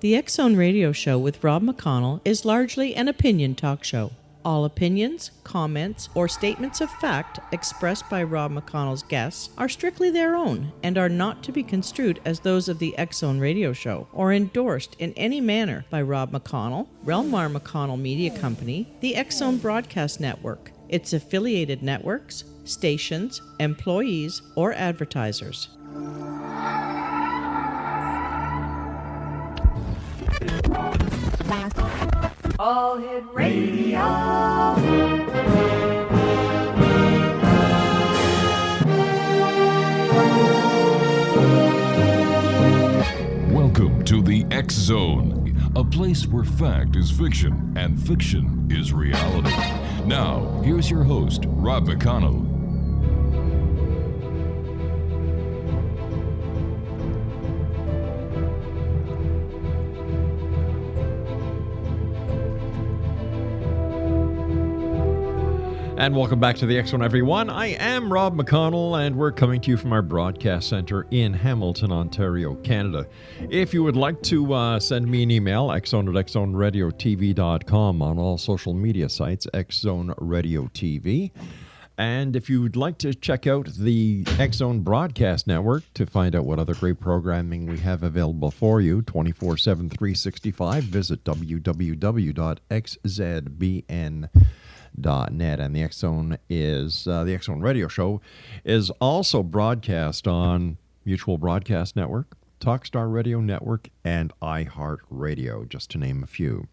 The X-Zone Radio Show with Rob McConnell is largely an opinion talk show. All opinions, comments, or statements of fact expressed by Rob McConnell's guests are strictly their own and are not to be construed as those of the X-Zone Radio Show or endorsed in any manner by Rob McConnell, Relmar McConnell Media Company, the X-Zone Broadcast Network, its affiliated networks, stations, employees, or advertisers. All Hit Radio. Welcome to the X Zone, a place where fact is fiction and fiction is reality. Now, here's your host, Rob McConnell. And welcome back to the X-Zone, everyone. I am Rob McConnell, and we're coming to you from our broadcast center in Hamilton, Ontario, Canada. If you would like to send me an email, xzone@xzoneradiotv.com, on all social media sites, X-Zone Radio TV. And if you would like to check out the X-Zone Broadcast Network to find out what other great programming we have available for you, 24/7, 365, visit www.xzbn.net. And the X-Zone is the X-Zone Radio Show is also broadcast on Mutual Broadcast Network, Talkstar Radio Network, and iHeartRadio, just to name a few.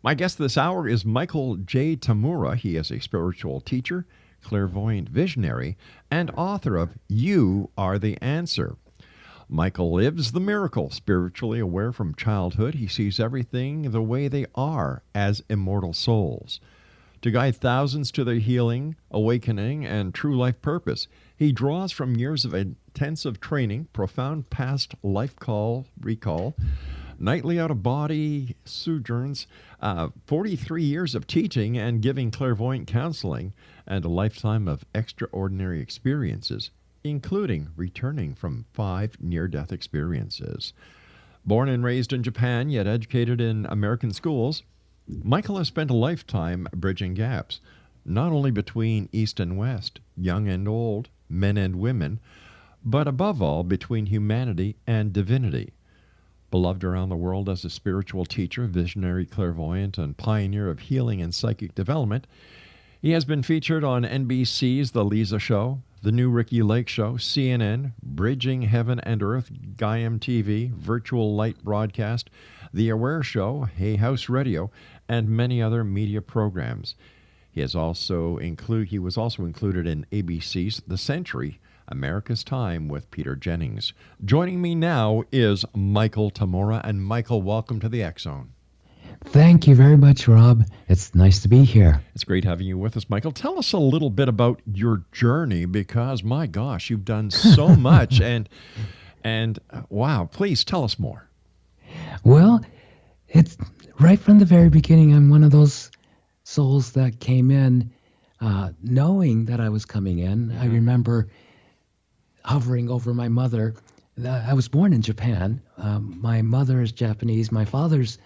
My guest this hour is Michael J. TAMURA. He is a spiritual teacher, clairvoyant visionary, and author of You Are the Answer. Michael lives the miracle, spiritually aware from childhood. He sees everything the way they are as immortal souls. To guide thousands to their healing, awakening, and true life purpose, he draws from years of intensive training, profound past life recall, nightly out-of-body sojourns, 43 years of teaching and giving clairvoyant counseling, and a lifetime of extraordinary experiences, including returning from 5 near-death experiences. Born and raised in Japan, yet educated in American schools, Michael has spent a lifetime bridging gaps, not only between East and West, young and old, men and women, but above all between humanity and divinity. Beloved around the world as a spiritual teacher, visionary, clairvoyant, and pioneer of healing and psychic development, he has been featured on NBC's The Lisa Show, The New Ricky Lake Show, CNN, Bridging Heaven and Earth, Gaiam TV, Virtual Light Broadcast, The Aware Show, Hay House Radio, and many other media programs. He was also included in ABC's The Century, America's Time with Peter Jennings. Joining me now is Michael TAMURA. And Michael, welcome to the X-Zone. Thank you very much, Rob. It's nice to be here. It's great having you with us, Michael. Tell us a little bit about your journey, because, my gosh, you've done so much. and wow, please tell us more. Well, it's right from the very beginning. I'm one of those souls that came in knowing that I was coming in. Mm-hmm. I remember hovering over my mother. I was born in Japan. My mother is Japanese. My father's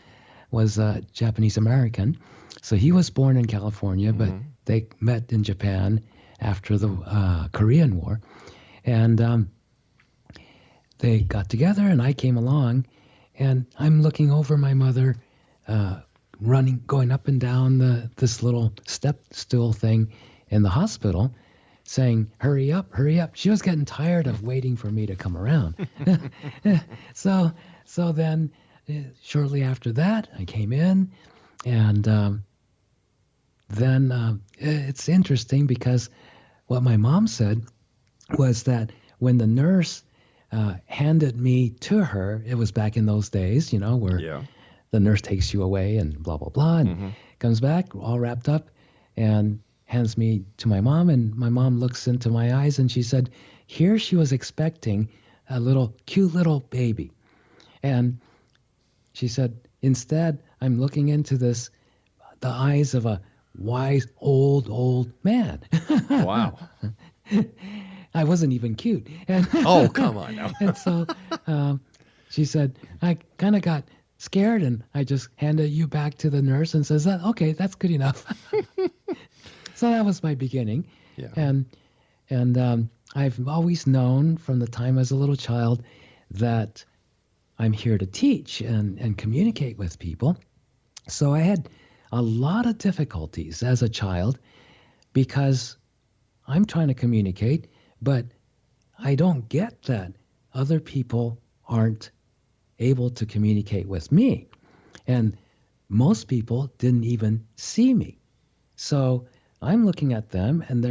was Japanese American. So he was born in California, but they met in Japan after the Korean War. And they got together and I came along, and I'm looking over my mother going up and down this little step stool thing in the hospital, saying, hurry up, hurry up. She was getting tired of waiting for me to come around. So then shortly after that, I came in, and then it's interesting because what my mom said was that when the nurse handed me to her, it was back in those days, where the nurse takes you away and blah, blah, blah, and comes back all wrapped up and hands me to my mom, and my mom looks into my eyes and she said, here she was expecting a cute little baby. And she said, instead, I'm looking into the eyes of a wise, old man. Wow. I wasn't even cute. Oh, come on now. And so she said, I kind of got scared, and I just handed you back to the nurse and says, okay, that's good enough. So that was my beginning. Yeah. And I've always known from the time I was a little child that I'm here to teach and communicate with people. So I had a lot of difficulties as a child because I'm trying to communicate, but I don't get that other people aren't able to communicate with me. And most people didn't even see me. So I'm looking at them and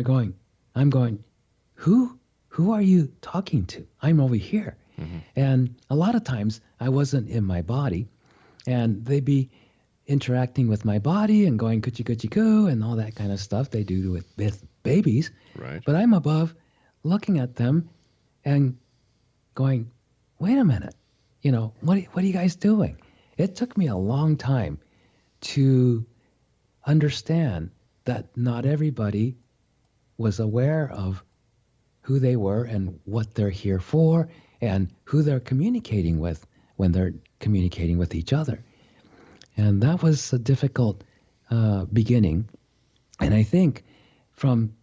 I'm going, who are you talking to? I'm over here. Mm-hmm. And a lot of times I wasn't in my body, and they'd be interacting with my body and going coochie coochie coo and all that kind of stuff they do with babies. Right. But I'm above looking at them and going, wait a minute, what are you guys doing? It took me a long time to understand that not everybody was aware of who they were and what they're here for and who they're communicating with when they're communicating with each other. And that was a difficult beginning. And I think from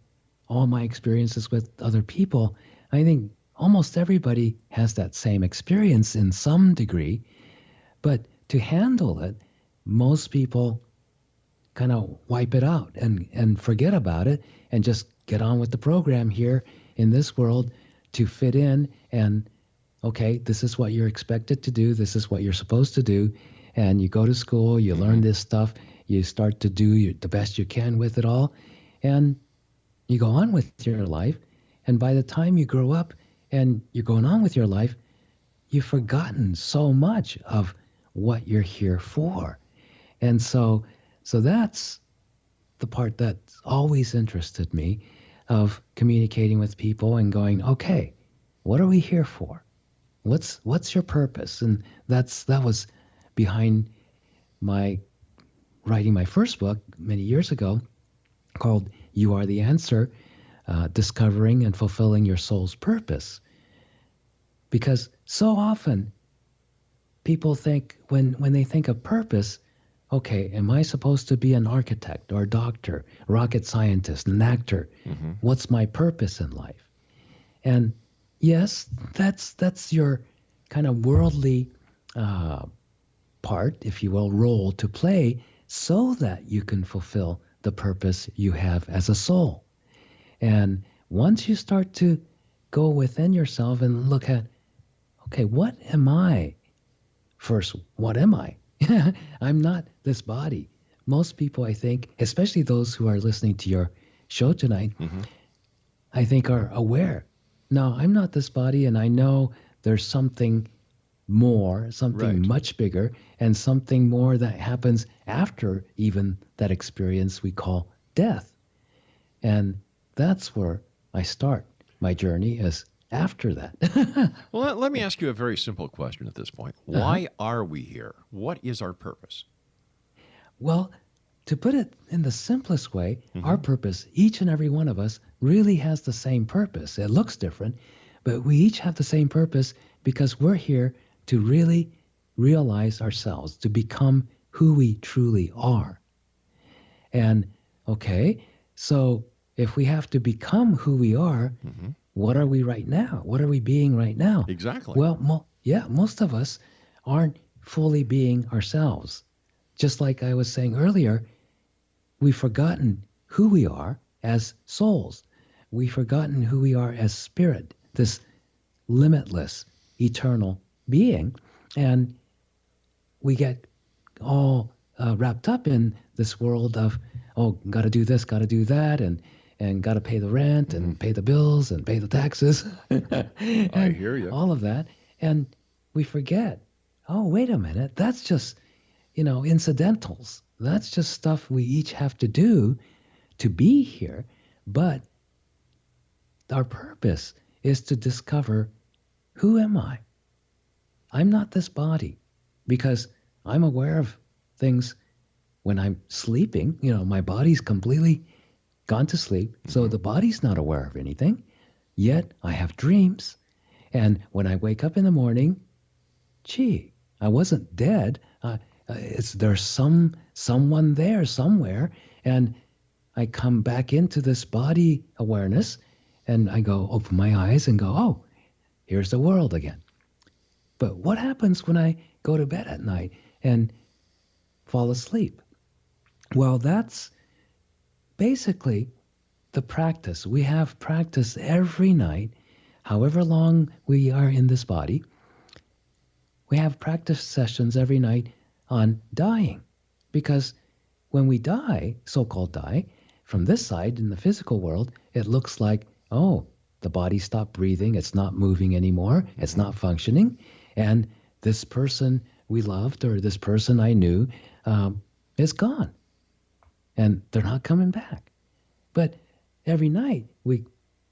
all my experiences with other people, I think almost everybody has that same experience in some degree. But to handle it, most people kind of wipe it out and forget about it and just get on with the program here in this world to fit in. And okay, this is what you're expected to do. This is what you're supposed to do. And you go to school, you learn this stuff, you start to do the best you can with it all, and you go on with your life. And by the time you grow up and you're going on with your life, you've forgotten so much of what you're here for. And so that's the part that's always interested me, of communicating with people and going, okay, what are we here for? What's your purpose? And that was behind my writing my first book many years ago called You Are the Answer, Discovering and Fulfilling Your Soul's Purpose. Because so often people think, when they think of purpose, okay, am I supposed to be an architect or a doctor, rocket scientist, an actor? Mm-hmm. What's my purpose in life? And yes, that's your kind of worldly part, if you will, role to play so that you can fulfill the purpose you have as a soul. And once you start to go within yourself and look at, okay, what am I? First, what am I? I'm not this body. Most people, I think, especially those who are listening to your show tonight, mm-hmm. I think are aware. No, I'm not this body, and I know there's something more, something right. much bigger, and something more that happens after even that experience we call death. And that's where I start my journey, is after that. Well, let me ask you a very simple question at this point. Why are we here? What is our purpose? Well, to put it in the simplest way, mm-hmm. our purpose, each and every one of us, really has the same purpose. It looks different, but we each have the same purpose because we're here to really realize ourselves, to become who we truly are. And, okay, so if we have to become who we are, mm-hmm. what are we right now? What are we being right now? Exactly. Well, most of us aren't fully being ourselves. Just like I was saying earlier, we've forgotten who we are as souls. We've forgotten who we are as spirit, this limitless, eternal being. And we get all wrapped up in this world of, oh, got to do this, got to do that, and got to pay the rent and pay the bills and pay the taxes. I hear you. All of that. And we forget, oh, wait a minute, that's just, incidentals. That's just stuff we each have to do to be here. But our purpose is to discover, who am I? I'm not this body, because I'm aware of things when I'm sleeping. My body's completely gone to sleep, so the body's not aware of anything. Yet I have dreams. And when I wake up in the morning, I wasn't dead. There's someone there somewhere, and I come back into this body awareness, and I go open my eyes and go, oh, here's the world again. But what happens when I go to bed at night and fall asleep? Well, that's basically the practice. We have practice every night, however long we are in this body. We have practice sessions every night on dying, because when we die, so-called die, from this side in the physical world, it looks like, oh, the body stopped breathing, it's not moving anymore, it's not functioning, and this person we loved or this person I knew is gone, and they're not coming back. But every night we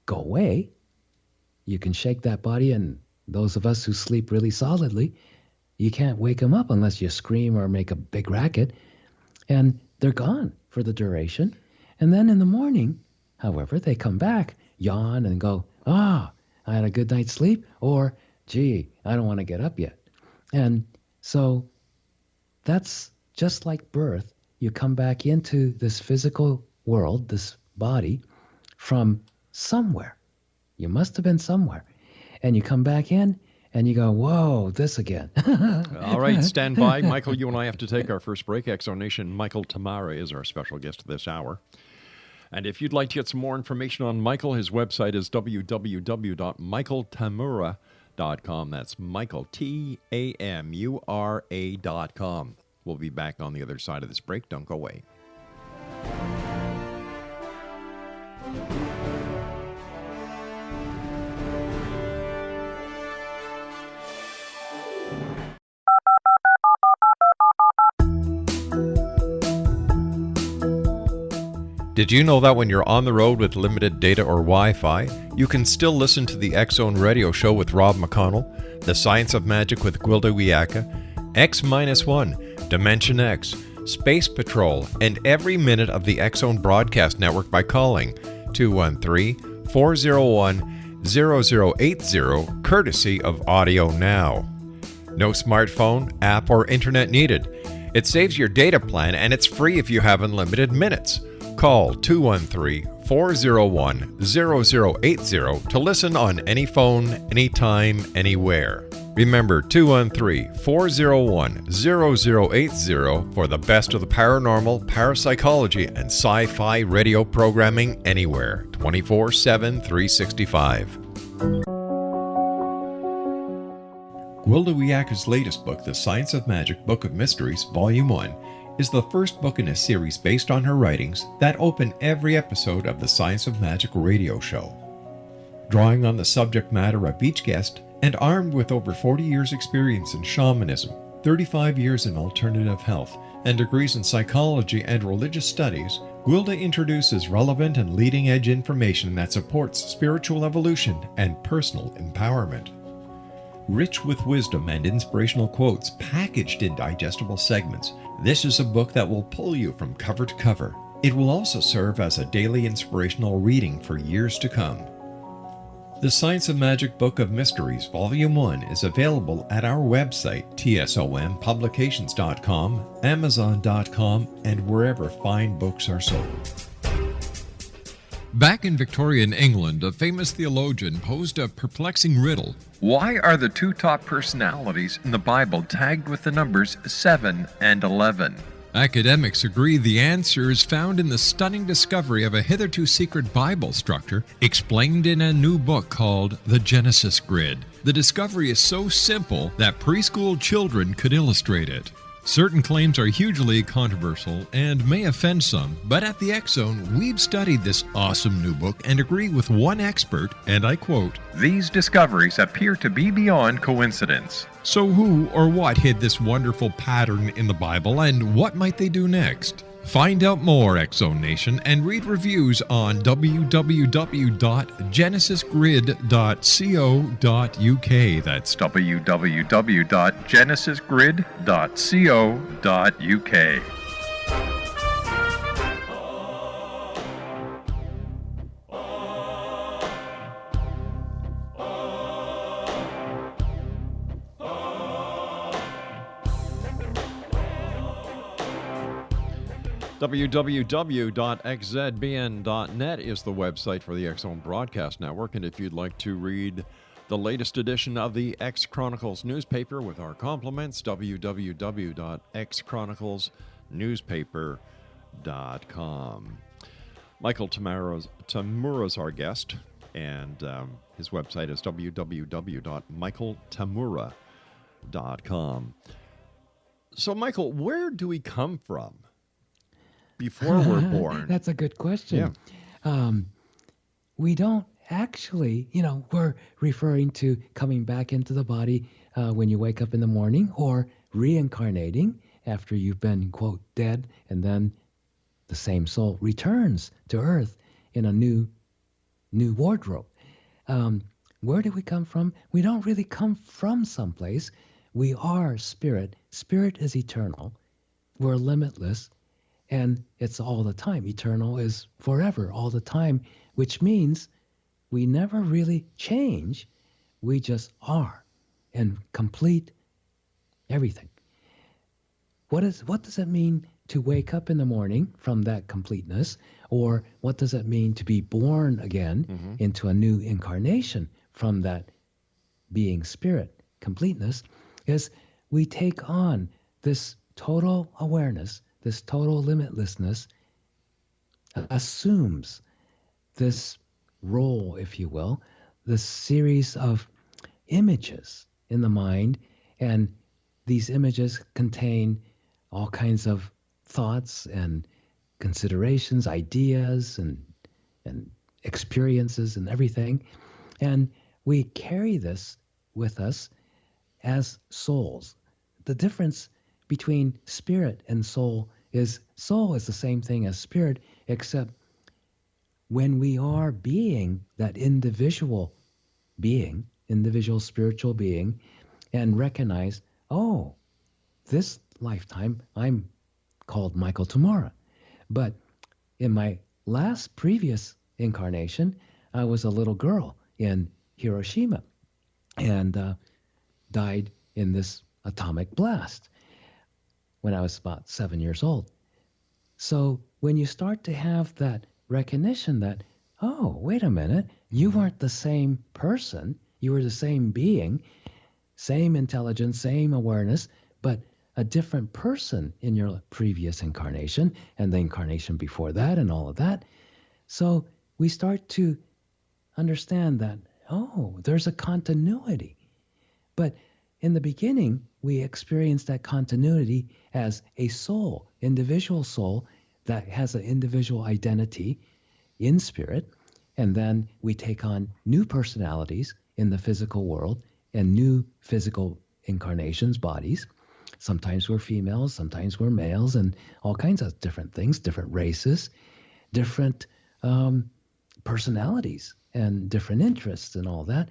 go away. You can shake that body, and those of us who sleep really solidly, you can't wake them up unless you scream or make a big racket, and they're gone for the duration. And then in the morning, however, they come back, yawn and go, I had a good night's sleep, or, gee, I don't want to get up yet. And so that's just like birth. You come back into this physical world, this body, from somewhere. You must have been somewhere. And you come back in, and you go, whoa, this again. All right, stand by. Michael, you and I have to take our first break. Exo Nation, Michael TAMURA is our special guest this hour. And if you'd like to get some more information on Michael, his website is www.michaeltamura.com. That's Michael, TAMURA.com. We'll be back on the other side of this break. Don't go away. Did you know that when you're on the road with limited data or Wi-Fi, you can still listen to the X-Zone radio show with Rob McConnell, The Science of Magic with Gwilda Wiyaka, X-1, Dimension X, Space Patrol, and every minute of the X-Zone broadcast network by calling 213-401-0080, courtesy of Audio Now. No smartphone, app, or internet needed. It saves your data plan, and it's free if you have unlimited minutes. Call 213-401-0080 to listen on any phone, anytime, anywhere. Remember 213-401-0080 for the best of the paranormal, parapsychology, and sci-fi radio programming anywhere, 24/7, 365. Gwilda Wiyaka's latest book, The Science of Magic, Book of Mysteries, Volume 1, is the first book in a series based on her writings that open every episode of the Science of Magic radio show. Drawing on the subject matter of each guest, and armed with over 40 years' experience in shamanism, 35 years in alternative health, and degrees in psychology and religious studies, Gwilda introduces relevant and leading-edge information that supports spiritual evolution and personal empowerment. Rich with wisdom and inspirational quotes packaged in digestible segments, this is a book that will pull you from cover to cover. It will also serve as a daily inspirational reading for years to come. The Science of Magic Book of Mysteries, Volume 1 is available at our website, tsompublications.com, amazon.com, and wherever fine books are sold. Back in Victorian England, a famous theologian posed a perplexing riddle. Why are the two top personalities in the Bible tagged with the numbers 7 and 11? Academics agree the answer is found in the stunning discovery of a hitherto secret Bible structure explained in a new book called The Genesis Grid. The discovery is so simple that preschool children could illustrate it. Certain claims are hugely controversial and may offend some, but at the X-Zone, we've studied this awesome new book and agree with one expert, and I quote, "These discoveries appear to be beyond coincidence." So who or what hid this wonderful pattern in the Bible, and what might they do next? Find out more, X-Zone Nation, and read reviews on www.genesisgrid.co.uk. That's www.genesisgrid.co.uk. www.xzbn.net is the website for the X Zone Broadcast Network. And if you'd like to read the latest edition of the X Chronicles newspaper with our compliments, www.xchroniclesnewspaper.com. Michael Tamura's our guest, and his website is www.michaeltamura.com. So, Michael, where do we come from before we're born? That's a good question. Yeah. We don't actually, we're referring to coming back into the body when you wake up in the morning, or reincarnating after you've been, quote, dead, and then the same soul returns to Earth in a new wardrobe. Where do we come from? We don't really come from someplace. We are spirit. Spirit is eternal. We're limitless, and it's all the time. Eternal is forever, all the time, which means we never really change. We just are and complete everything. What does it mean to wake up in the morning from that completeness? Or what does it mean to be born again into a new incarnation from that being spirit completeness? Is we take on this total awareness, this total limitlessness, assumes this role, if you will, this series of images in the mind, and these images contain all kinds of thoughts and considerations, ideas, and experiences and everything. And we carry this with us as souls. The difference between spirit and soul is the same thing as spirit, except when we are being that individual spiritual being, and recognize, oh, this lifetime I'm called Michael Tamura. But in my previous incarnation, I was a little girl in Hiroshima and died in this atomic blast when I was about 7 years old. So when you start to have that recognition that, oh, wait a minute, you weren't the same person, you were the same being, same intelligence, same awareness, but a different person in your previous incarnation and the incarnation before that and all of that. So we start to understand that, oh, there's a continuity. But in the beginning, we experience that continuity as a soul, individual soul that has an individual identity in spirit. And then we take on new personalities in the physical world and new physical incarnations, bodies. Sometimes we're females, sometimes we're males, and all kinds of different things, different races, different personalities, and different interests and all that.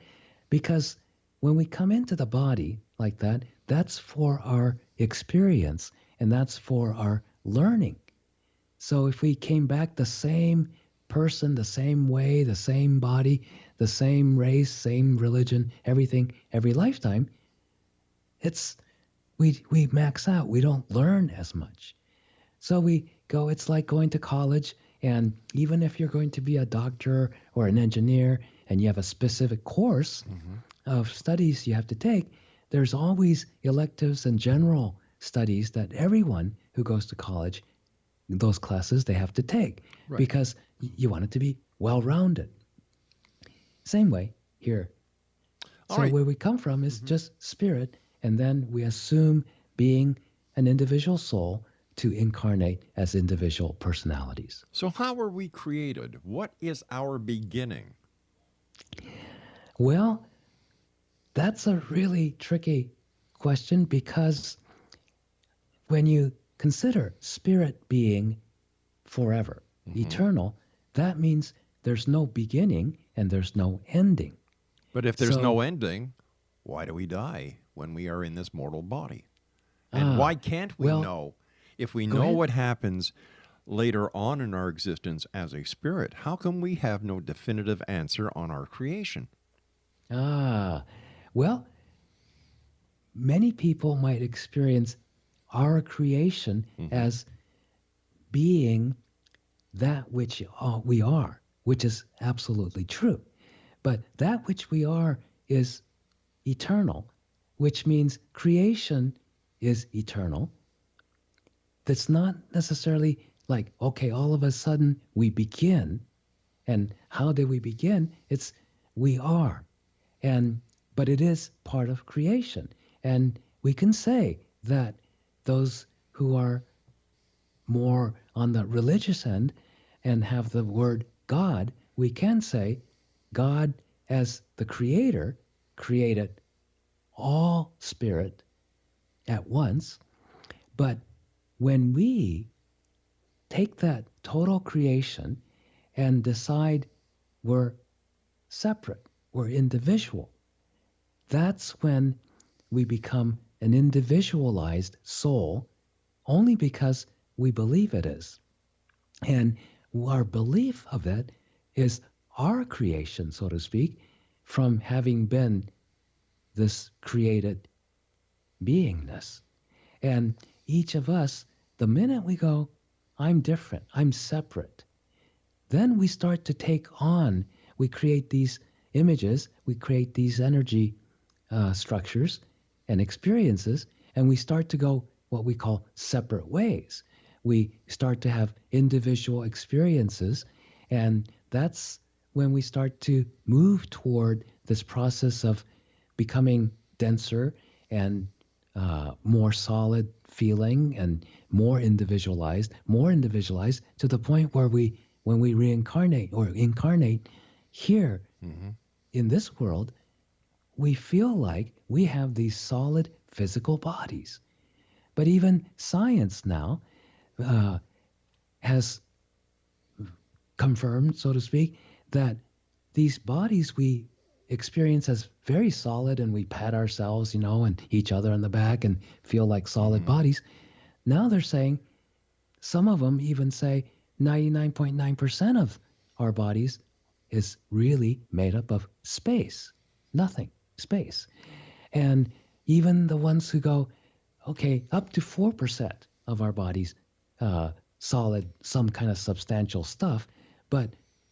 Because when we come into the body like that, that's for our experience and that's for our learning. So if we came back the same person, the same way, the same body, the same race, same religion, everything, every lifetime, we max out. We don't learn as much. So we go, it's like going to college, and even if you're going to be a doctor or an engineer and you have a specific course of studies you have to take, there's always electives and general studies that everyone who goes to college, those classes they have to take, because you want it to be well-rounded. Same way here. So where we come from is just spirit, and then we assume being an individual soul to incarnate as individual personalities. So how were we created? What is our beginning? Well, that's a really tricky question, because when you consider spirit being forever, eternal, that means there's no beginning and there's no ending. But if there's no ending, why do we die when we are in this mortal body? And why can't we know? If we know what happens later on in our existence as a spirit, how come we have no definitive answer on our creation? Well, many people might experience our creation as being that which we are, which is absolutely true. But that which we are is eternal, which means creation is eternal. That's not necessarily like, okay, all of a sudden we begin. And how did we begin? It's we are. But it is part of creation. And we can say that those who are more on the religious end and have the word God, we can say God as the creator created all spirit at once. But when we take that total creation and decide we're separate, we're individual, that's when we become an individualized soul only because we believe it is. And our belief of it is our creation, so to speak, from having been this created beingness. And each of us, the minute we go, I'm different, I'm separate, then we start to take on, we create these images, we create these energy structures and experiences, and we start to go what we call separate ways. We start to have individual experiences, and that's when we start to move toward this process of becoming denser and more solid feeling and more individualized to the point where when we reincarnate or incarnate here in this world, we feel like we have these solid physical bodies. But even science now has confirmed, so to speak, that these bodies we experience as very solid, and we pat ourselves, and each other on the back and feel like solid bodies. Now they're saying, some of them even say 99.9% of our bodies is really made up of space, nothing, space. And even the ones who go, okay, up to 4% of our bodies, solid, some kind of substantial stuff, but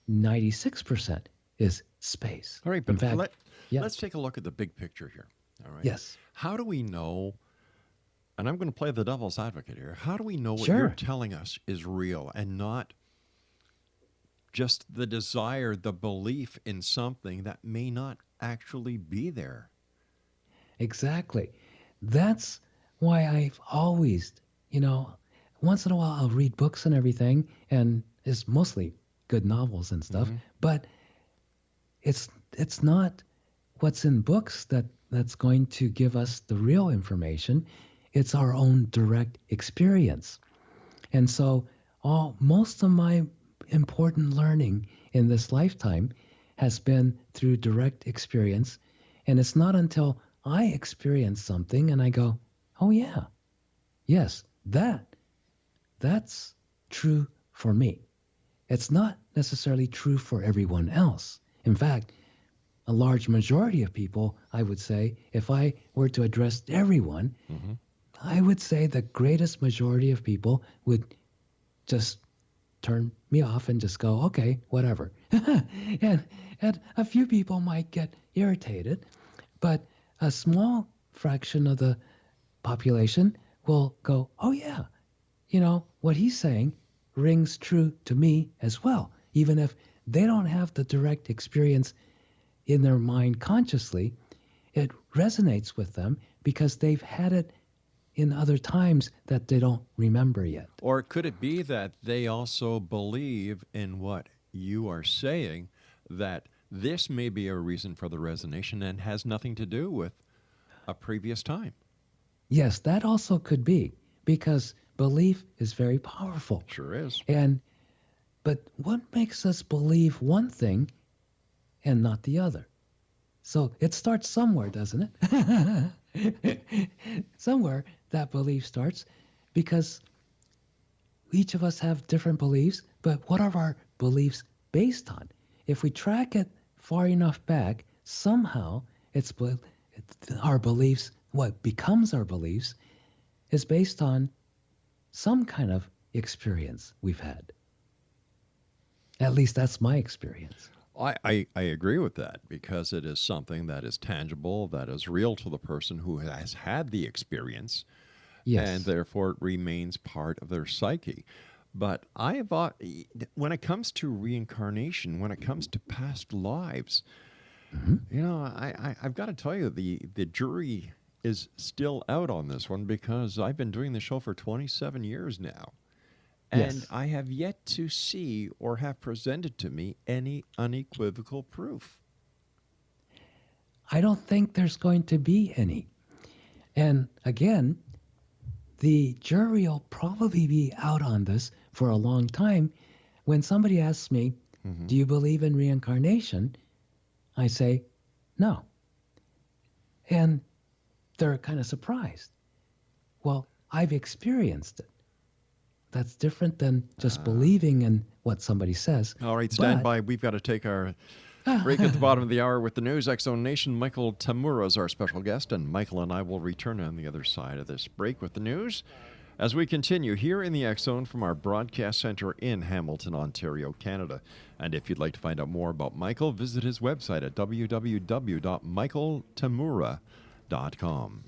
96% is space. All right, but in fact, let's take a look at the big picture here. All right. Yes. How do we know, and I'm going to play the devil's advocate here, how do we know what Sure. you're telling us is real and not just the desire, the belief in something that may not actually be there? Exactly. That's why I've always, once in a while I'll read books and everything, and it's mostly good novels and stuff, but it's not what's in books that's going to give us the real information. It's our own direct experience. And so most of my important learning in this lifetime has been through direct experience. And it's not until I experience something and I go, oh yeah, yes, that's true for me. It's not necessarily true for everyone else. In fact, a large majority of people, I would say, if I were to address everyone, I would say the greatest majority of people would just turn me off and just go, okay, whatever. and a few people might get irritated, but a small fraction of the population will go, oh yeah, what he's saying rings true to me as well, even if they don't have the direct experience in their mind consciously. It resonates with them because they've had it in other times that they don't remember yet. Or could it be that they also believe in what you are saying, that this may be a reason for the resonance and has nothing to do with a previous time? Yes, that also could be, because belief is very powerful. Sure is. But what makes us believe one thing and not the other? So it starts somewhere, doesn't it? Somewhere that belief starts, because each of us have different beliefs, but what are our beliefs based on? If we track it far enough back, somehow our beliefs, what becomes our beliefs, is based on some kind of experience we've had. At least that's my experience. I agree with that, because it is something that is tangible, that is real to the person who has had the experience, Yes. and therefore it remains part of their psyche. But when it comes to reincarnation, when it comes to past lives, I've got to tell you, the jury is still out on this one, because I've been doing the show for 27 years now. And Yes. I have yet to see or have presented to me any unequivocal proof. I don't think there's going to be any. And again, the jury will probably be out on this for a long time. When somebody asks me, do you believe in reincarnation? I say, no. And they're kind of surprised. Well, I've experienced it. That's different than just believing in what somebody says. All right, stand by. We've got to take our break at the bottom of the hour with the news. X-Zone Nation, Michael TAMURA is our special guest, and Michael and I will return on the other side of this break with the news as we continue here in the X-Zone from our broadcast center in Hamilton, Ontario, Canada. And if you'd like to find out more about Michael, visit his website at www.michaeltamura.com.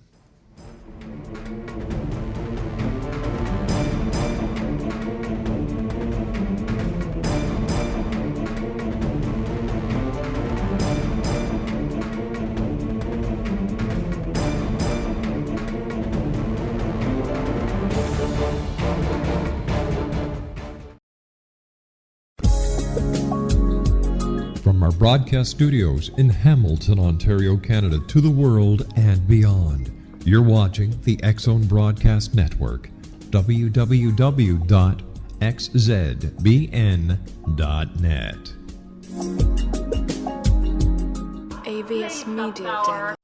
From our broadcast studios in Hamilton, Ontario, Canada, to the world and beyond, you're watching the X-Zone Broadcast Network, www.xzbn.net. AVS Media Den.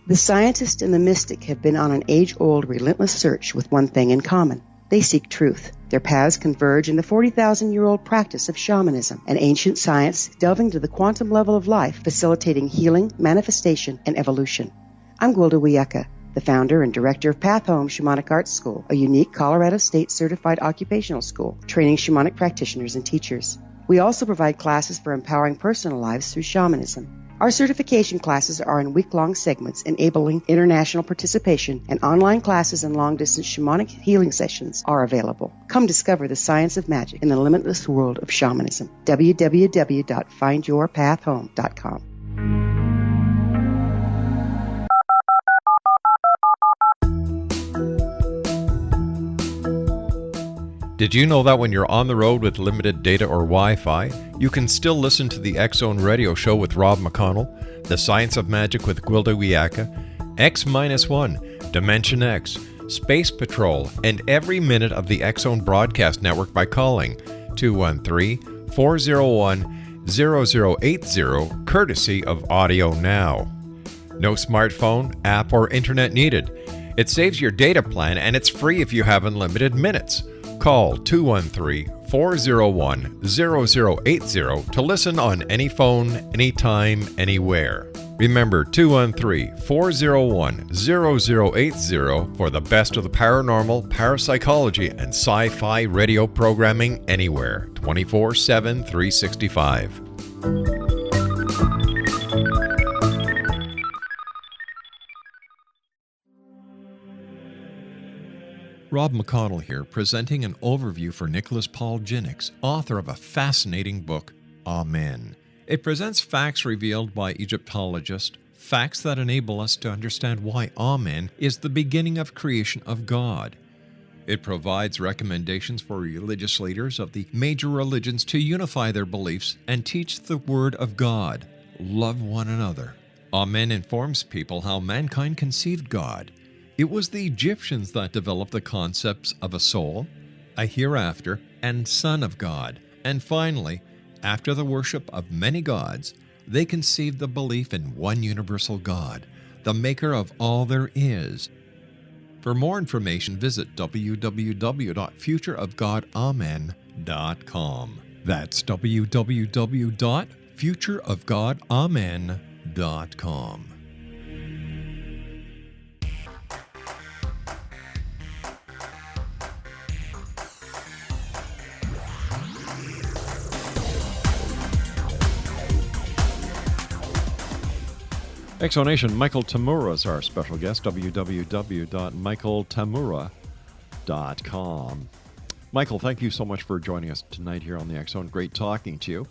The scientist and the mystic have been on an age-old, relentless search with one thing in common. They seek truth. Their paths converge in the 40,000-year-old practice of shamanism, an ancient science delving to the quantum level of life, facilitating healing, manifestation, and evolution. I'm Gwilda Wiyaka, the founder and director of Path Home Shamanic Arts School, a unique Colorado State certified occupational school training shamanic practitioners and teachers. We also provide classes for empowering personal lives through shamanism. Our certification classes are in week-long segments enabling international participation, and online classes and long-distance shamanic healing sessions are available. Come discover the science of magic in the limitless world of shamanism. www.findyourpathhome.com. Did you know that when you're on the road with limited data or Wi-Fi, you can still listen to the X-Zone Radio Show with Rob McConnell, The Science of Magic with Gwilda Wiyaka, X-1, Dimension X, Space Patrol, and every minute of the X-Zone Broadcast Network by calling 213-401-0080, courtesy of Audio Now. No smartphone, app, or internet needed. It saves your data plan, and it's free if you have unlimited minutes. Call 213-401-0080 to listen on any phone, anytime, anywhere. Remember 213-401-0080 for the best of the paranormal, parapsychology, and sci-fi radio programming anywhere, 24/7, 365. Rob McConnell here, presenting an overview for Nicholas Paul Jennings, author of a fascinating book, Amen. It presents facts revealed by Egyptologists, facts that enable us to understand why Amen is the beginning of creation of God. It provides recommendations for religious leaders of the major religions to unify their beliefs and teach the Word of God. Love one another. Amen informs people how mankind conceived God. It was the Egyptians that developed the concepts of a soul, a hereafter, and Son of God. And finally, after the worship of many gods, they conceived the belief in one universal God, the maker of all there is. For more information, visit www.futureofgodamen.com. That's www.futureofgodamen.com. futureofgodamen.com. Exonation, Michael TAMURA is our special guest, www.michaeltamura.com. Michael, thank you so much for joining us tonight here on the X-Zone. Great talking to you.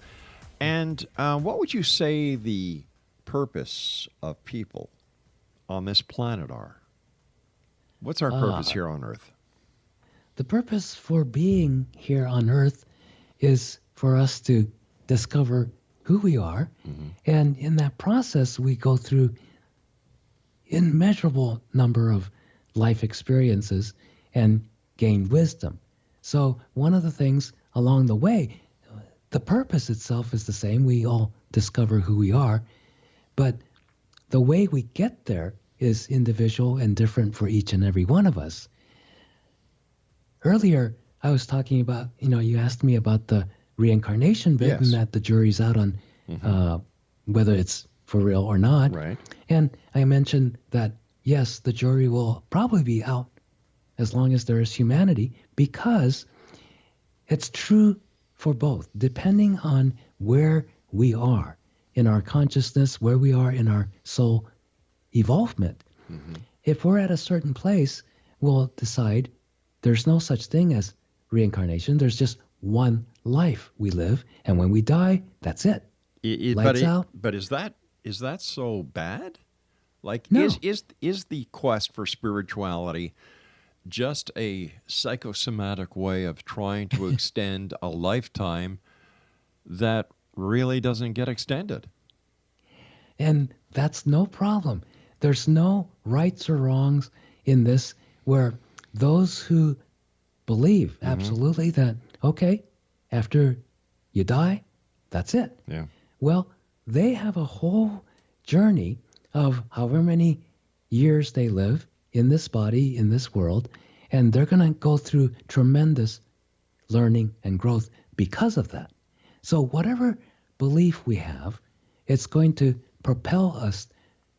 And what would you say the purpose of people on this planet are? What's our purpose here on Earth? The purpose for being here on Earth is for us to discover who we are. Mm-hmm. And in that process, we go through immeasurable number of life experiences and gain wisdom. So one of the things along the way, the purpose itself is the same. We all discover who we are, but the way we get there is individual and different for each and every one of us. Earlier, I was talking about, you asked me about the reincarnation bit, yes, and that the jury's out on whether it's for real or not. Right. And I mentioned that, yes, the jury will probably be out as long as there is humanity, because it's true for both, depending on where we are in our consciousness, where we are in our soul evolvement. Mm-hmm. If we're at a certain place, we'll decide there's no such thing as reincarnation. There's just one life we live, and when we die, that's it. Lights out. But is that so bad? Like, no. is the quest for spirituality just a psychosomatic way of trying to extend a lifetime that really doesn't get extended? And that's no problem. There's no rights or wrongs in this, where those who believe absolutely that, okay, after you die, that's it. Yeah. Well, they have a whole journey of however many years they live in this body, in this world, and they're going to go through tremendous learning and growth because of that. So whatever belief we have, it's going to propel us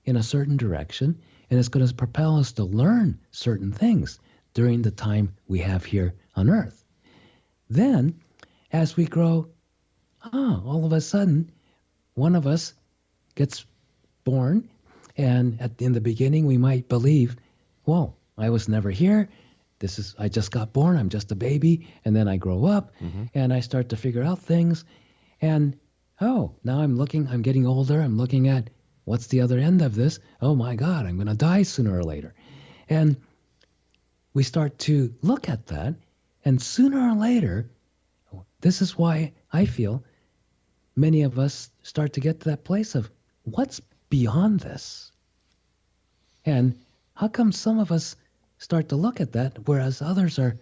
in a certain direction, and it's going to propel us to learn certain things during the time we have here on Earth. Then, as we grow, all of a sudden, one of us gets born, and in the beginning we might believe, well, I was never here. I just got born. I'm just a baby. And then I grow up and I start to figure out things. And, now I'm getting older. I'm looking at what's the other end of this. Oh my God, I'm going to die sooner or later. And we start to look at that. And sooner or later, this is why I feel many of us start to get to that place of what's beyond this. And how come some of us start to look at that, whereas others are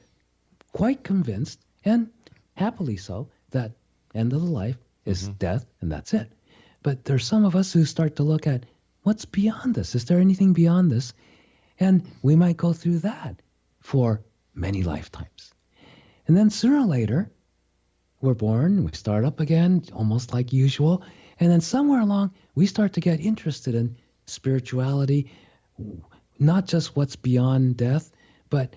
quite convinced, and happily so, that end of the life is death, and that's it. But there's some of us who start to look at what's beyond this. Is there anything beyond this? And we might go through that for many lifetimes. And then sooner or later, we're born, we start up again, almost like usual, and then somewhere along, we start to get interested in spirituality, not just what's beyond death, but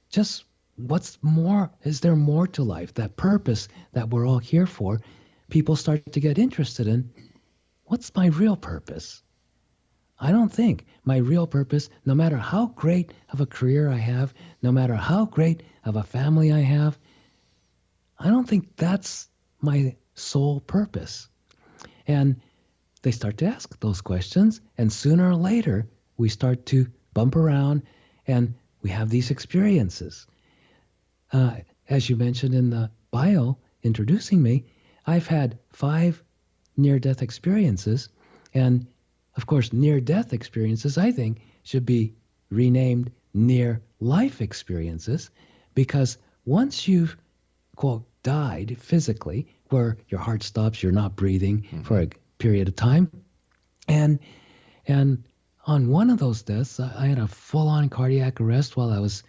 just what's more, is there more to life, that purpose that we're all here for? People start to get interested in, what's my real purpose? I don't think my real purpose, no matter how great of a career I have, no matter how great of a family I have, I don't think that's my sole purpose. And they start to ask those questions, and sooner or later, we start to bump around, and we have these experiences. As you mentioned in the bio introducing me, I've had 5 near-death experiences, and of course, near-death experiences, I think, should be renamed near-life experiences, because once you've, quote, died physically, where your heart stops, you're not breathing for a period of time, and on one of those deaths, I had a full-on cardiac arrest while I was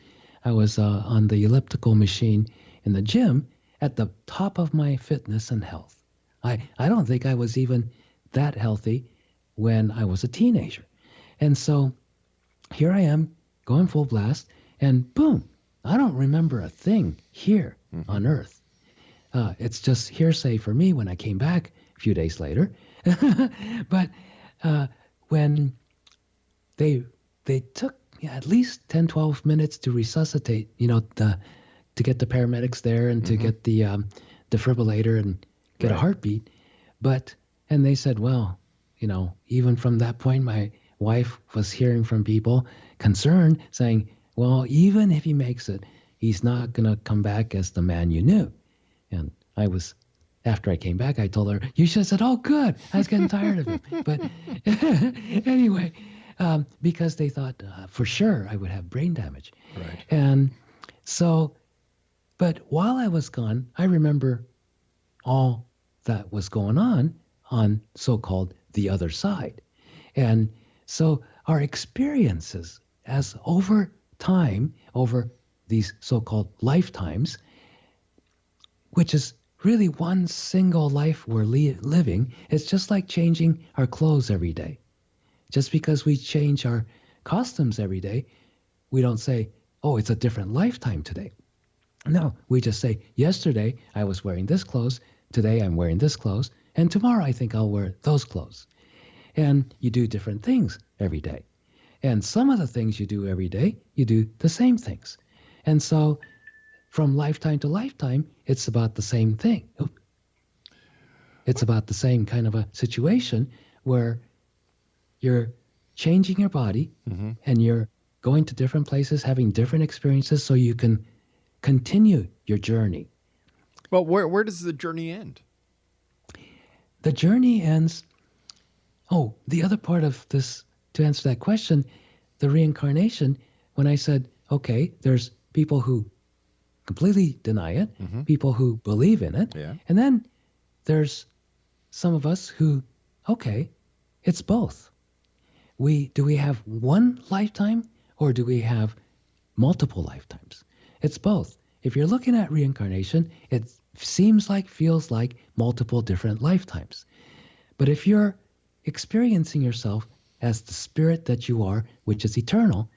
on the elliptical machine in the gym at the top of my fitness and health. I don't think I was even that healthy when I was a teenager. And so here I am going full blast, and boom, I don't remember a thing here on Earth. It's just hearsay for me when I came back a few days later. But when they took at least 10, 12 minutes to resuscitate, to get the paramedics there and to get the defibrillator and get a heartbeat. And they said, well, even from that point, my wife was hearing from people concerned saying, well, even if he makes it, he's not going to come back as the man you knew. And after I came back, I told her, you should have said, oh, good. I was getting tired of him. But anyway, because they thought for sure I would have brain damage. Right. And so, but while I was gone, I remember all that was going on so-called the other side. And so our experiences as over time, over these so-called lifetimes, which is really one single life we're living, it's just like changing our clothes every day. Just because we change our costumes every day, we don't say, oh, it's a different lifetime today. No, we just say, yesterday I was wearing this clothes, today I'm wearing this clothes, and tomorrow I think I'll wear those clothes. And you do different things every day. And some of the things you do every day, you do the same things. And so from lifetime to lifetime, it's about the same thing. It's about the same kind of a situation where you're changing your body and you're going to different places, having different experiences so you can continue your journey. Well, where does the journey end? The journey ends. Oh, the other part of this, to answer that question, the reincarnation, when I said, okay, there's people who completely deny it, people who believe in it, and then there's some of us who, okay, it's both. Do we have one lifetime or do we have multiple lifetimes? It's both. If you're looking at reincarnation, it feels like multiple different lifetimes. But if you're experiencing yourself as the spirit that you are, which is eternal,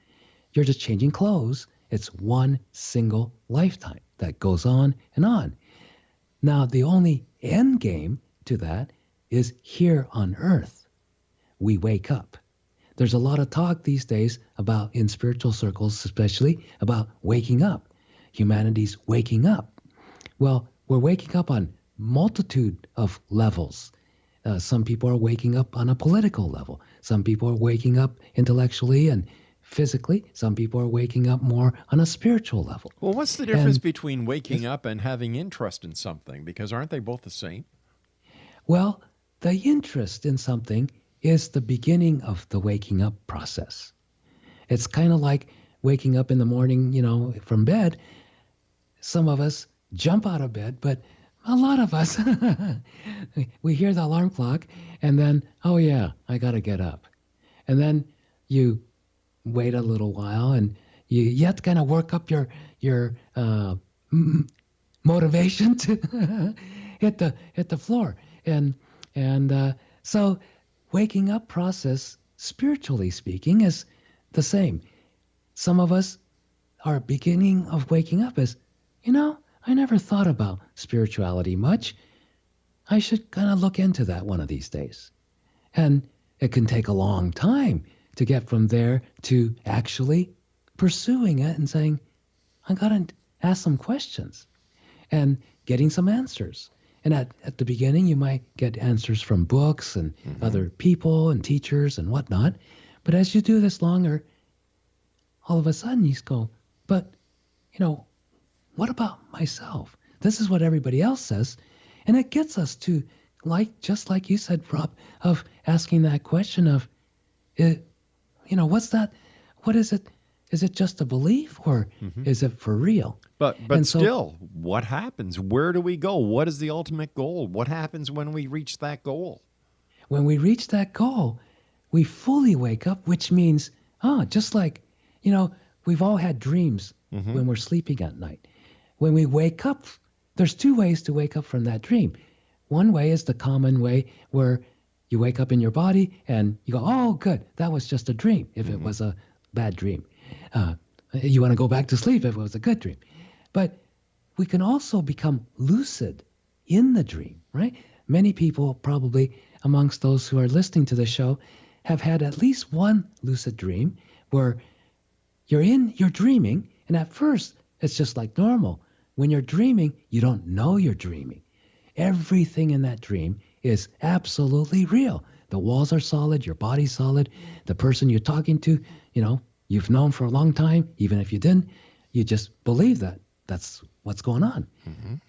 you're just changing clothes. It's one single lifetime that goes on and on. Now, the only end game to that is here on Earth. We wake up. There's a lot of talk these days about, in spiritual circles especially, about waking up. Humanity's waking up. Well, we're waking up on multitude of levels. Some people are waking up on a political level. Some people are waking up intellectually and physically. Some people are waking up more on a spiritual level. Well, what's the difference between waking up and having interest in something? Because aren't they both the same? Well, the interest in something is the beginning of the waking up process. It's kind of like waking up in the morning, from bed. Some of us jump out of bed, but a lot of us, we hear the alarm clock and then, oh yeah, I got to get up. And then you wait a little while and you have to kind of work up your motivation to hit the floor. And so waking up process, spiritually speaking, is the same. Some of us, our beginning of waking up is, I never thought about spirituality much. I should kind of look into that one of these days. And it can take a long time to get from there to actually pursuing it and saying, I got to ask some questions and getting some answers. And at the beginning, you might get answers from books and other people and teachers and whatnot. But as you do this longer, all of a sudden you go, but, what about myself? This is what everybody else says. And it gets us to, just like you said, Rob, of asking that question of, what's that? What is it? Is it just a belief or is it for real? But still, what happens? Where do we go? What is the ultimate goal? What happens when we reach that goal? When we reach that goal, we fully wake up, which means, just like, we've all had dreams when we're sleeping at night. When we wake up, there's two ways to wake up from that dream. one way is the common way where you wake up in your body and you go, oh, good, that was just a dream, if it was a bad dream. You want to go back to sleep if it was a good dream. But we can also become lucid in the dream, right? Many people probably amongst those who are listening to the show have had at least one lucid dream where you're dreaming, and at first it's just like normal. When you're dreaming, you don't know you're dreaming. Everything in that dream is absolutely real. The walls are solid, your body's solid, the person you're talking to, you've known for a long time, even if you didn't, you just believe that that's what's going on.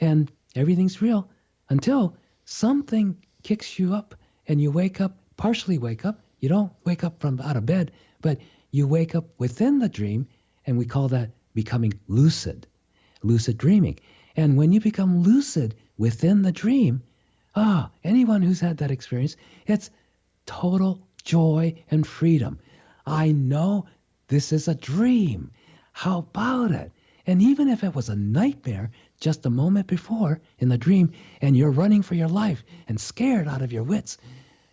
And everything's real until something kicks you up and you partially wake up. You don't wake up from out of bed, but you wake up within the dream, and we call that becoming lucid dreaming. And when you become lucid within the dream, anyone who's had that experience, it's total joy and freedom. I know this is a dream. How about it? And even if it was a nightmare just a moment before in the dream, and you're running for your life and scared out of your wits,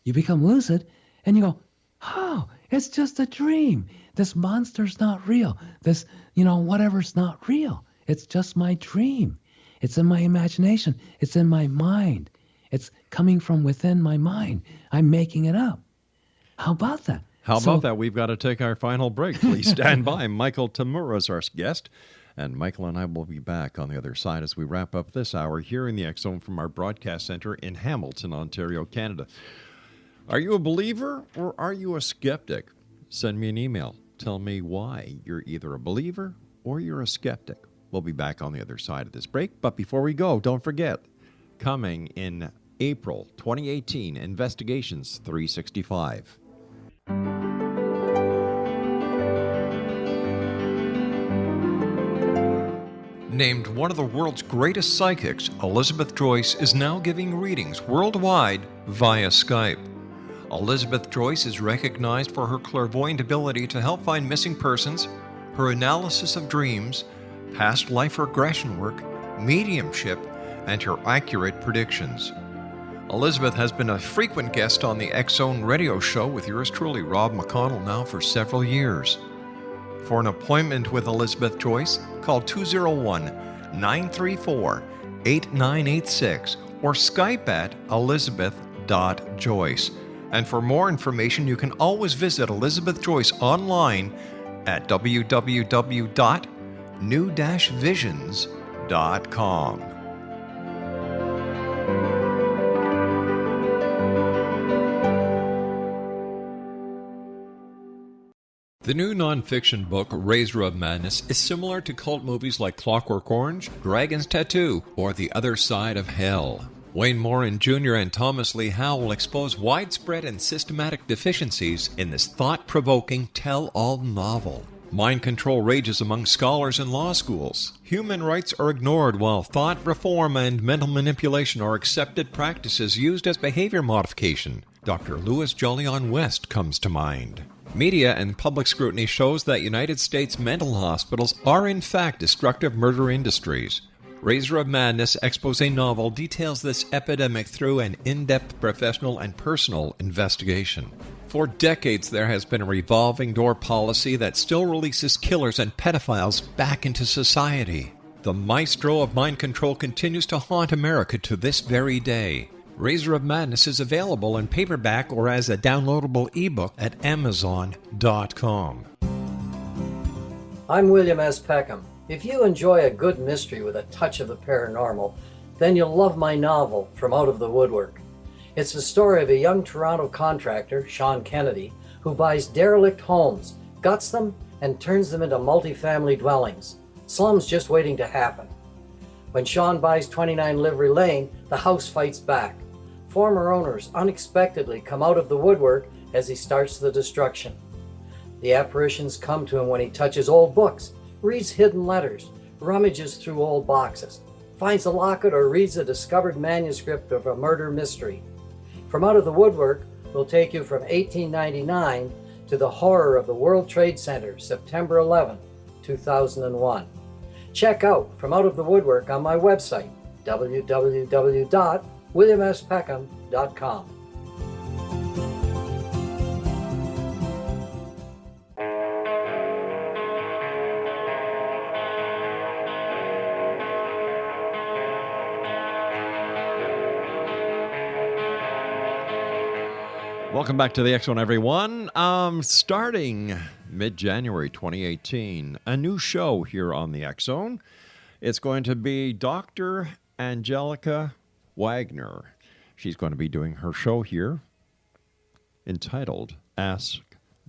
you become lucid and you go, oh, it's just a dream. This monster's not real. This, whatever's not real. It's just my dream. It's in my imagination. It's in my mind. It's coming from within my mind. I'm making it up. How about that? How about that? We've got to take our final break. Please stand by. Michael TAMURA is our guest, and Michael and I will be back on the other side as we wrap up this hour here in the X Zone from our broadcast center in Hamilton, Ontario, Canada. Are you a believer or are you a skeptic? Send me an email. Tell me why you're either a believer or you're a skeptic. We'll be back on the other side of this break. But before we go, don't forget, coming in April 2018, Investigations 365. Named one of the world's greatest psychics, Elizabeth Joyce is now giving readings worldwide via Skype. Elizabeth Joyce is recognized for her clairvoyant ability to help find missing persons, her analysis of dreams, past life regression work, mediumship, and her accurate predictions. Elizabeth has been a frequent guest on the X Zone radio show with yours truly, Rob McConnell, now for several years. For an appointment with Elizabeth Joyce, call 201-934-8986 or Skype at elizabeth.joyce. And for more information, you can always visit Elizabeth Joyce online at www.new-visions.com. The new nonfiction book, Razor of Madness, is similar to cult movies like Clockwork Orange, Dragon's Tattoo, or The Other Side of Hell. Wayne Morin Jr. and Thomas Lee Howe will expose widespread and systematic deficiencies in this thought-provoking tell-all novel. Mind control rages among scholars in law schools. Human rights are ignored while thought reform and mental manipulation are accepted practices used as behavior modification. Dr. Louis Jolyon West comes to mind. Media and public scrutiny shows that United States mental hospitals are in fact destructive murder industries. Razor of Madness expose novel details this epidemic through an in-depth professional and personal investigation. For decades, there has been a revolving door policy that still releases killers and pedophiles back into society. The maestro of mind control continues to haunt America to this very day. Razor of Madness is available in paperback or as a downloadable ebook at Amazon.com. I'm William S. Peckham. If you enjoy a good mystery with a touch of the paranormal, then you'll love my novel, From Out of the Woodwork. It's the story of a young Toronto contractor, Sean Kennedy, who buys derelict homes, guts them, and turns them into multifamily dwellings. Slums just waiting to happen. When Sean buys 29 Livery Lane, the house fights back. Former owners unexpectedly come out of the woodwork as he starts the destruction. The apparitions come to him when he touches old books, reads hidden letters, rummages through old boxes, finds a locket, or reads a discovered manuscript of a murder mystery. From Out of the Woodwork will take you from 1899 to the horror of the World Trade Center, September 11, 2001. Check out From Out of the Woodwork on my website, www.else.Our. WilliamSPeckham.com. Welcome back to the X Zone, everyone. Starting mid-January 2018, a new show here on the X Zone. It's going to be Dr. Angelica Wagner. She's going to be doing her show here entitled Ask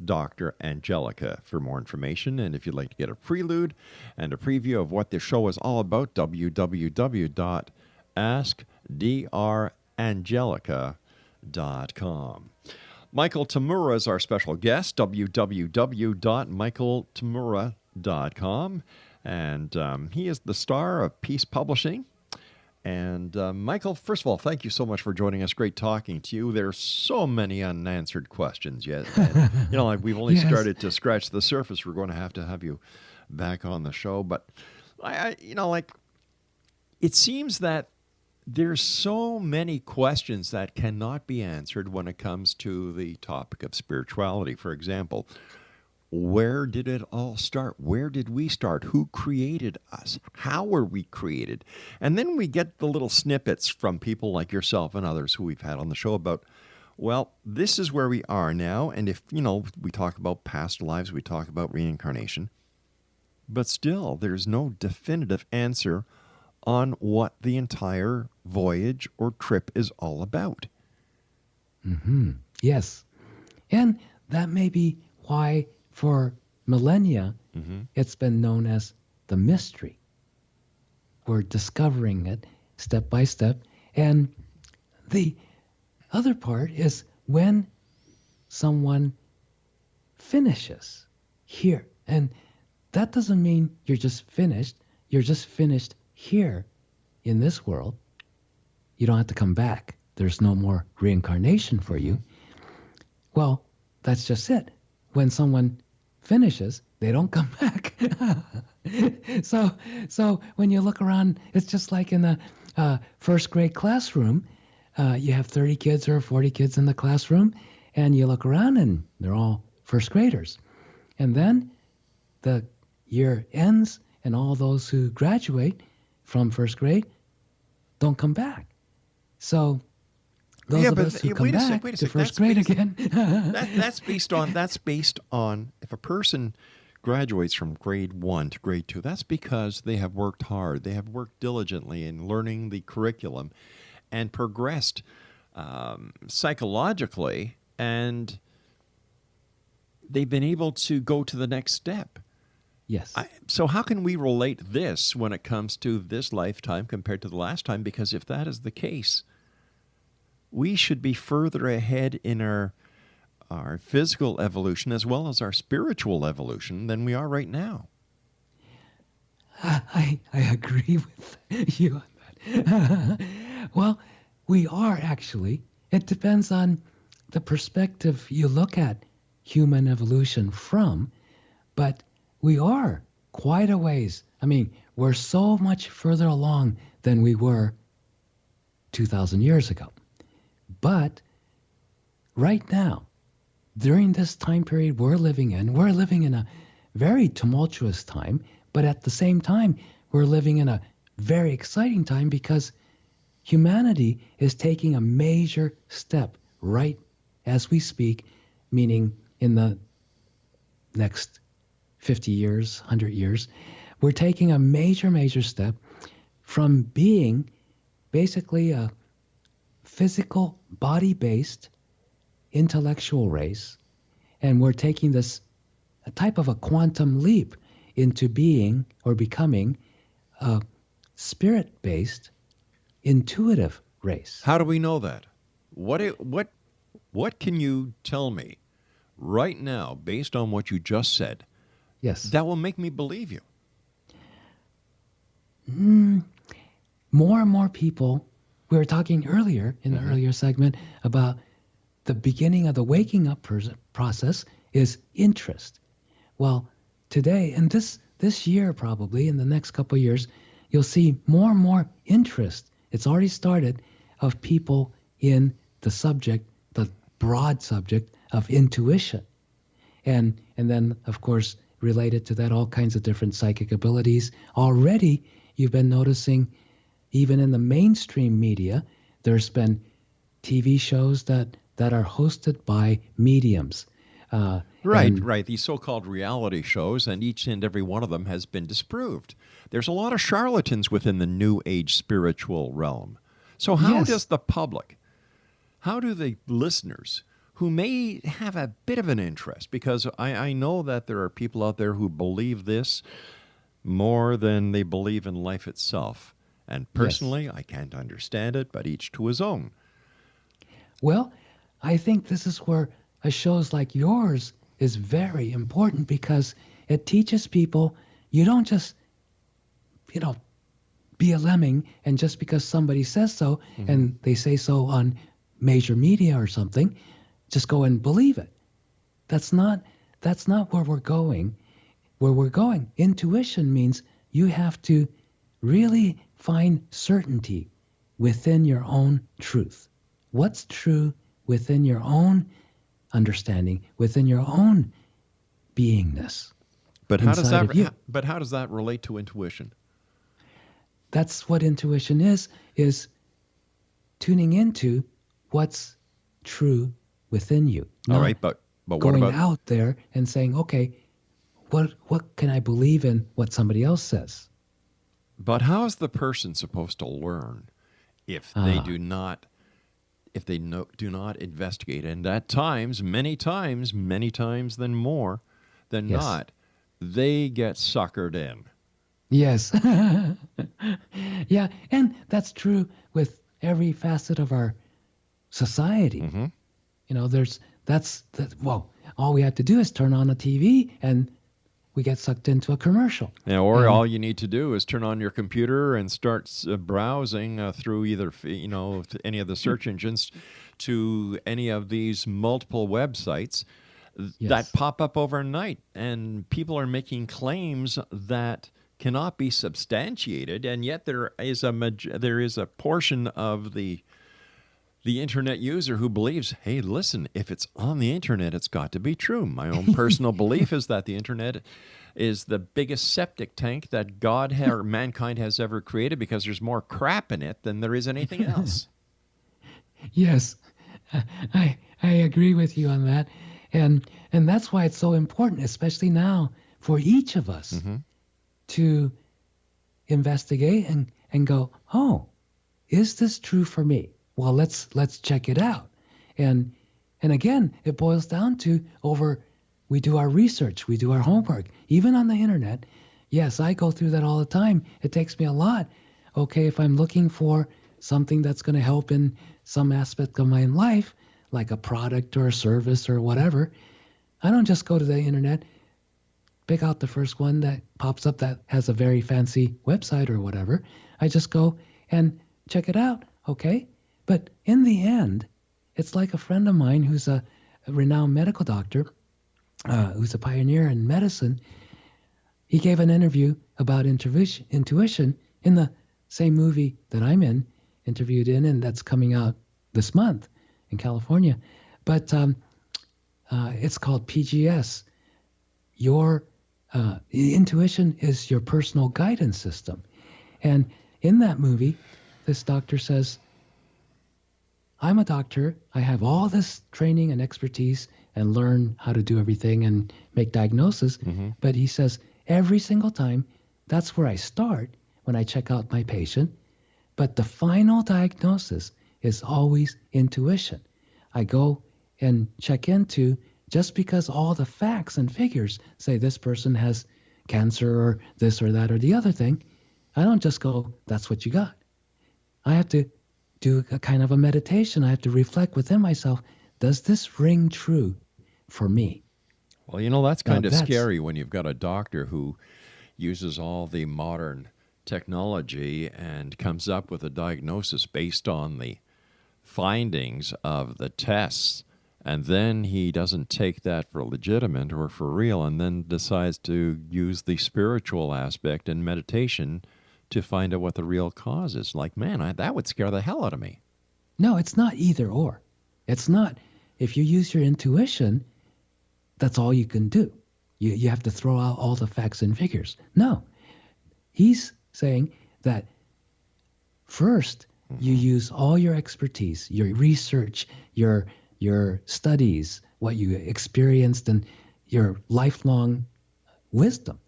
Dr. Angelica. For more information, and if you'd like to get a prelude and a preview of what this show is all about, www.askdrangelica.com. Michael TAMURA is our special guest, www.michaeltamura.com. And he is the star of Peace Publishing. And Michael, first of all, thank you so much for joining us. Great talking to you. There's so many unanswered questions yet. And, like we've only started to scratch the surface. We're going to have you back on the show. But, it seems that there's so many questions that cannot be answered when it comes to the topic of spirituality. For example, where did it all start? Where did we start? Who created us? How were we created? And then we get the little snippets from people like yourself and others who we've had on the show about, well, this is where we are now. And if, we talk about past lives, we talk about reincarnation, but still there's no definitive answer on what the entire voyage or trip is all about. Mm-hmm. Yes. And that may be why for millennia it's been known as the mystery. We're discovering it step by step. And the other part is when someone finishes here. And that doesn't mean you're just finished. You're just finished here in this world. You don't have to come back. There's no more reincarnation for you. Well, that's just it. When someone finishes, they don't come back. So when you look around, it's just like in the first grade classroom. You have 30 kids or 40 kids in the classroom, and you look around and they're all first graders. And then the year ends and all those who graduate from first grade don't come back. So those of us who come back to first grade again. That's based on if a person graduates from grade 1 to grade 2, that's because they have worked hard. They have worked diligently in learning the curriculum and progressed psychologically, and they've been able to go to the next step. Yes. So how can we relate this when it comes to this lifetime compared to the last time? Because if that is the case, we should be further ahead in our physical evolution as well as our spiritual evolution than we are right now. I agree with you on that. Well, we are actually. It depends on the perspective you look at human evolution from, but we are quite a ways. I mean, we're so much further along than we were 2,000 years ago. But right now, during this time period we're living in a very tumultuous time, but at the same time, we're living in a very exciting time because humanity is taking a major step right as we speak, meaning in the next 50 years, 100 years, we're taking a major step from being basically a physical, body-based, intellectual race, and we're taking this a type of a quantum leap into being or becoming a spirit-based, intuitive race. How do we know that? What can you tell me right now, based on what you just said, Yes. that will make me believe you? More and more people, we were talking earlier in the earlier segment about the beginning of the waking up process is interest. Well, today, and this year probably, in the next couple of years, you'll see more and more interest. It's already started of people in the broad subject of intuition. And then, of course, related to that, all kinds of different psychic abilities. Already, you've been noticing, even in the mainstream media, there's been TV shows that are hosted by mediums. Right. These so-called reality shows, and each and every one of them has been disproved. There's a lot of charlatans within the New Age spiritual realm. So how does the public, how do the listeners who may have a bit of an interest, because I know that there are people out there who believe this more than they believe in life itself. And personally, I can't understand it, but each to his own. Well, I think this is where a shows like yours is very important, because it teaches people you don't just, be a lemming, and just because somebody says so and they say so on major media or something, just go and believe it. That's not where we're going. Where we're going, intuition means you have to really find certainty within your own truth. What's true within your own understanding, within your own beingness. But how does that relate to intuition? That's what intuition is tuning into what's true within you. All right, but what going about out there and saying, okay, what can I believe in what somebody else says? But how is the person supposed to learn if they do not investigate? And at times, many times than more than not, they get suckered in. Yes. Yeah, and that's true with every facet of our society. All we have to do is turn on a TV and we get sucked into a commercial. Yeah, or all you need to do is turn on your computer and start browsing through either any of the search engines to any of these multiple websites that pop up overnight, and people are making claims that cannot be substantiated, and yet there is a portion of the internet user who believes, hey, listen, if it's on the internet, it's got to be true. My own personal belief is that the internet is the biggest septic tank that God or mankind has ever created, because there's more crap in it than there is anything else. Yes, I agree with you on that. And that's why it's so important, especially now, for each of us to investigate and go, oh, is this true for me? Well, let's check it out. And again, it boils down to we do our research, we do our homework, even on the internet. Yes, I go through that all the time. It takes me a lot. Okay, if I'm looking for something that's going to help in some aspect of my life, like a product or a service or whatever, I don't just go to the internet, pick out the first one that pops up that has a very fancy website or whatever. I just go and check it out, okay? But in the end, it's like a friend of mine who's a renowned medical doctor, who's a pioneer in medicine. He gave an interview about intuition in the same movie that I'm interviewed in, and that's coming out this month in California. But it's called PGS. Your intuition is your personal guidance system. And in that movie, this doctor says, I'm a doctor. I have all this training and expertise and learn how to do everything and make diagnosis. But he says, every single time, that's where I start when I check out my patient. But the final diagnosis is always intuition. I go and check into, just because all the facts and figures say this person has cancer or this or that or the other thing, I don't just go, that's what you got. I have to do a kind of a meditation. I have to reflect within myself, does this ring true for me? Well, that's kind of scary when you've got a doctor who uses all the modern technology and comes up with a diagnosis based on the findings of the tests, and then he doesn't take that for legitimate or for real, and then decides to use the spiritual aspect and meditation to find out what the real cause is. Like, man, that would scare the hell out of me. No, it's not either or. It's not, if you use your intuition, that's all you can do. You have to throw out all the facts and figures. No. He's saying that first you use all your expertise, your research, your studies, what you experienced, and your lifelong wisdom.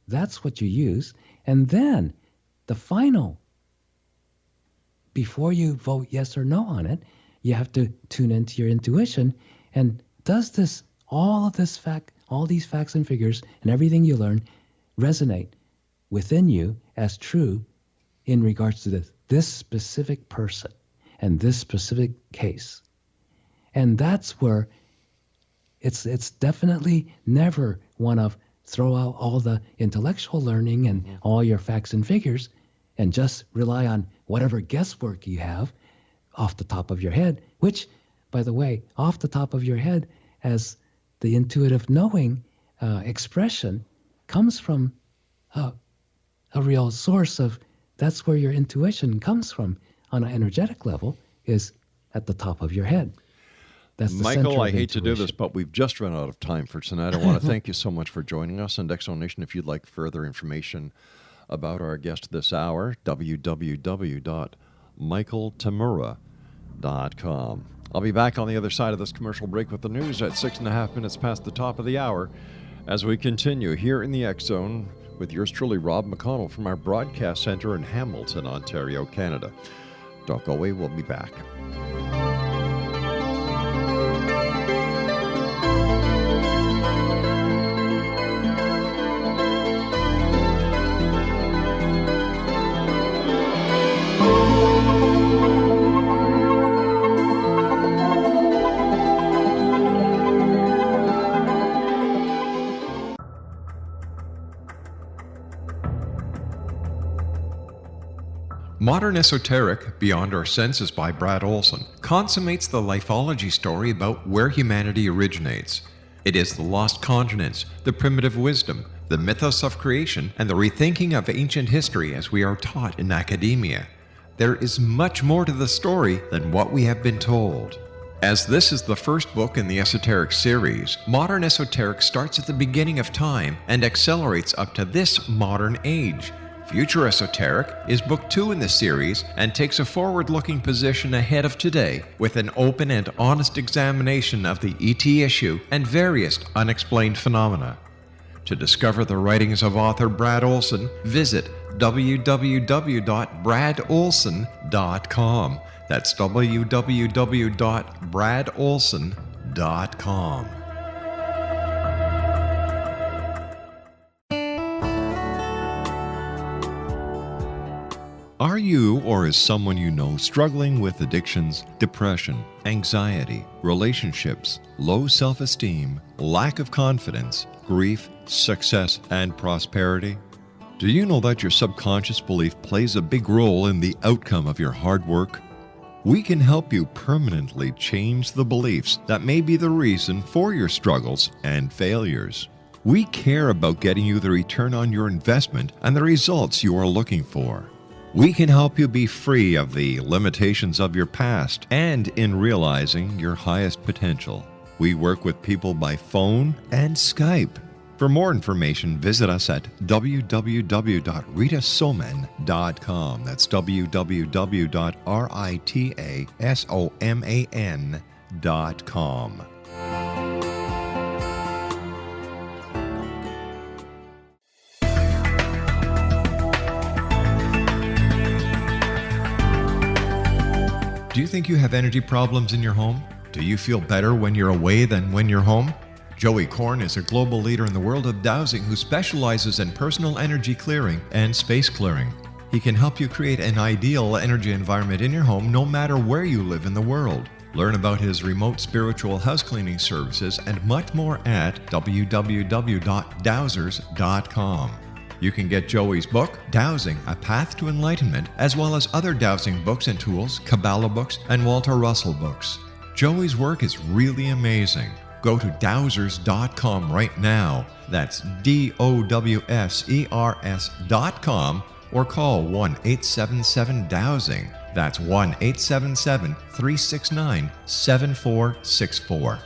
That's what you use. And then the final, before you vote yes or no on it, you have to tune into your intuition. And does this, all these facts and figures and everything you learn resonate within you as true in regards to this specific person and this specific case? And that's where it's definitely never one of throw out all the intellectual learning and all your facts and figures and just rely on whatever guesswork you have off the top of your head, which, by the way, off the top of your head as the intuitive knowing expression comes from a real source of, that's where your intuition comes from on an energetic level, is at the top of your head. That's the Michael, center I of hate to do intuition. this, but we've just run out of time for tonight. I want to thank you so much for joining us. And X Zone Nation, if you'd like further information about our guest this hour, www.michaeltamura.com. I'll be back on the other side of this commercial break with the news at 6.5 minutes past the top of the hour as we continue here in the X Zone with yours truly, Rob McConnell, from our broadcast center in Hamilton, Ontario, Canada. Don't go away, we'll be back. Modern Esoteric, Beyond Our Senses by Brad Olson, consummates the lifeology story about where humanity originates. It is the lost continents, the primitive wisdom, the mythos of creation, and the rethinking of ancient history as we are taught in academia. There is much more to the story than what we have been told. As this is the first book in the Esoteric series, Modern Esoteric starts at the beginning of time and accelerates up to this modern age. Future Esoteric is book 2 in the series and takes a forward-looking position ahead of today with an open and honest examination of the ET issue and various unexplained phenomena. To discover the writings of author Brad Olson, visit www.bradolson.com. That's www.bradolson.com. Are you or is someone you know struggling with addictions, depression, anxiety, relationships, low self-esteem, lack of confidence, grief, success, and prosperity? Do you know that your subconscious belief plays a big role in the outcome of your hard work? We can help you permanently change the beliefs that may be the reason for your struggles and failures. We care about getting you the return on your investment and the results you are looking for. We can help you be free of the limitations of your past and in realizing your highest potential. We work with people by phone and Skype. For more information, visit us at www.ritasoman.com. That's www.ritasoman.com. Do you think you have energy problems in your home? Do you feel better when you're away than when you're home? Joey Korn is a global leader in the world of dowsing who specializes in personal energy clearing and space clearing. He can help you create an ideal energy environment in your home no matter where you live in the world. Learn about his remote spiritual house cleaning services and much more at www.dowsers.com. You can get Joey's book, Dowsing, A Path to Enlightenment, as well as other dowsing books and tools, Kabbalah books, and Walter Russell books. Joey's work is really amazing. Go to dowsers.com right now. That's DOWSERS.com or call 1-877-DOWSING. That's 1-877-369-7464.